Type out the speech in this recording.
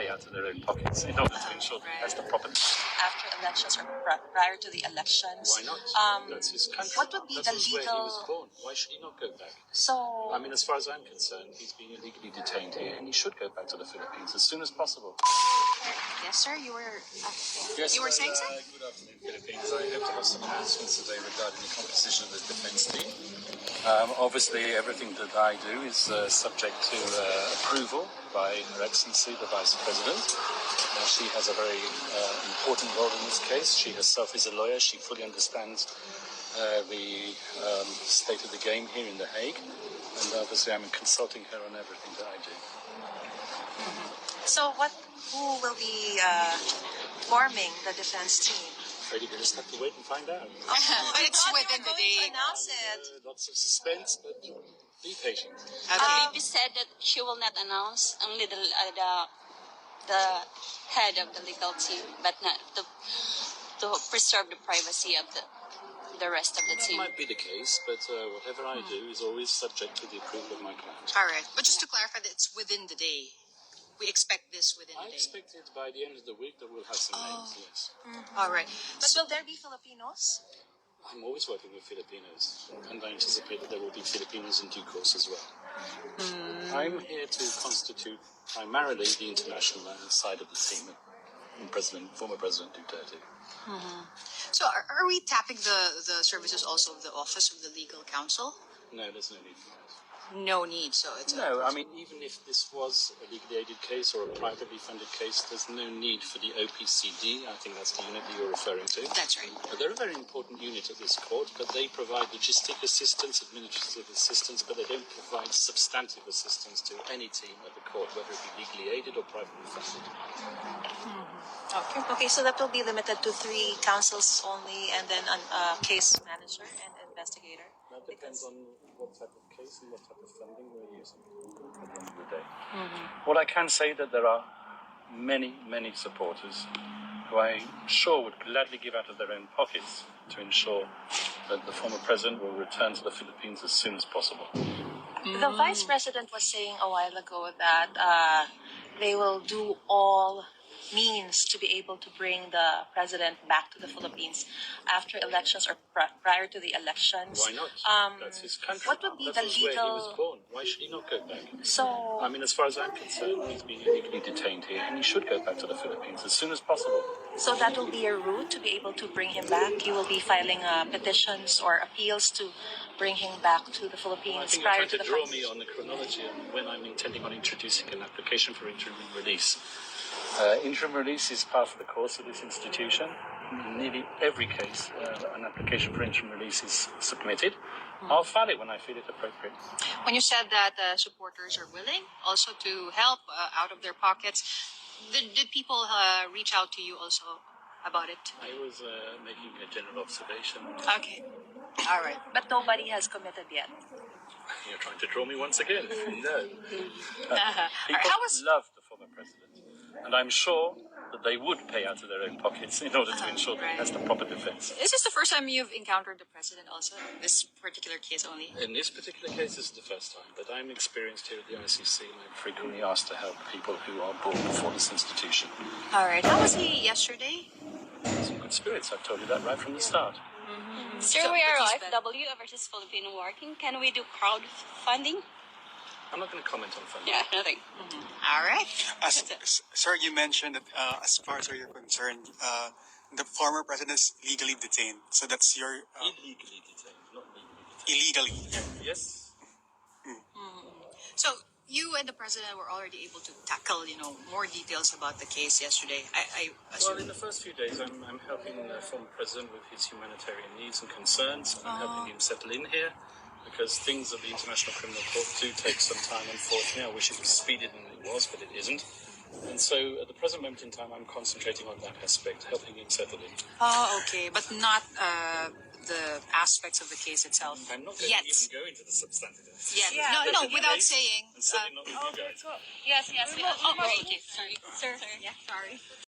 pay out of their own pockets in order to ensure that that's the proper. After elections or prior to the elections. Why not? That's his country. What would be That the was legal? where he was born. Why should he not go back? So, I mean, as far as I'm concerned, he's being illegally detained here, and he should go back to the Philippines as soon as possible. yes, sir. You were. Yes, you were saying so? Good afternoon, Philippines. I hope to have some announcements today regarding the composition of the defence team. Obviously, everything that I do is subject to approval by Her Excellency, the Vice President. She has a very important role in this case. She herself is a lawyer. She fully understands the state of the game here in The Hague. And obviously, I'm consulting her on everything that I do. So, who will be forming the defense team? Afraid you just have to wait and find out. But it's within the day. Announce it. Lots of suspense, but be patient. The VP said that she will not announce, only the head of the legal team, but not to preserve the privacy of the rest of the That team. might be the case, but whatever I do is always subject to the approval of my client. All right. But just to clarify, that it's within the day. We expect this within I the day. expect it by the end of the week that we'll have some names, yes. All right. But will there be Filipinos? I'm always working with Filipinos, and I anticipate that there will be Filipinos in due course as well. I'm here to constitute primarily the international side of the team, former President Duterte. So are we tapping the services also of the Office of the Legal Counsel? No, there's no need for that. No need. So it's No, I mean, even if this was a legally aided case or a privately funded case, there's no need for the OPCD. I think that's the unit that you're referring to. That's right. They're a very important unit at this court, but they provide logistic assistance, administrative assistance, but they don't provide substantive assistance to any team at the court, whether it be legally aided or privately funded. Okay, so that will be limited to 3 counsels only, and then a case manager and investigator. That depends on what type of case and what type of funding we're using at the end of the day. What I can say that there are many, many supporters who I'm sure would gladly give out of their own pockets to ensure that the former president will return to the Philippines as soon as possible. The vice president was saying a while ago that they will do all means to be able to bring the president back to the Philippines after elections or prior to the elections. Why not? That's his country. What would be That the was where he was legal? born. Why should he not go back? So, I mean, as far as I'm concerned, he's being illegally detained here, and he should go back to the Philippines as soon as possible. so that will be a route to be able to bring him back. You will be filing petitions or appeals to bring him back to the I Philippines think you're prior trying to to the draw me on the chronology and when I'm intending on introducing an application for interim release. Interim release is part of the course of this institution. In nearly every case, an application for interim release is submitted. I'll file it when I feel it appropriate. When you said that supporters are willing also to help out of their pockets, did people reach out to you also about it? I was making a general observation. Okay. All right. but nobody has committed yet. You're trying to draw me once again. No. People How was- love the former president, and I'm sure that they would pay out of their own pockets in order to ensure that that's the proper defense. Is this the first time you've encountered the president also? This particular case only? In this particular case, this is the first time, but I'm experienced here at the ICC, and I'm frequently asked to help people who are brought before this institution. All right. How was he yesterday? Some good spirits, I've told you that right from the start. Sir, So, we are but he's FW versus Filipino working. Can we do crowdfunding? I'm not going to comment on funding. Yeah, nothing. All right. Sir, you mentioned that as far as you're concerned, the former president is legally detained. So that's your Illegally detained, not legally detained. illegally. Yes. So you and the president were already able to tackle, more details about the case yesterday. I Well, assume. in the first few days, I'm helping the former president with his humanitarian needs and concerns. I'm helping him settle in here because things at the International Criminal Court do take some time, unfortunately. I wish it was speedier than it was, but it isn't. And so at the present moment in time, I'm concentrating on that aspect, helping him settle in. Oh, okay, but not the aspects of the case itself. I'm not going yet. to even go into the substantive. Yet. Yeah. No, without saying. And certainly not with you guys. Yes. Oh, okay. Sorry. Sir. Yeah, sorry.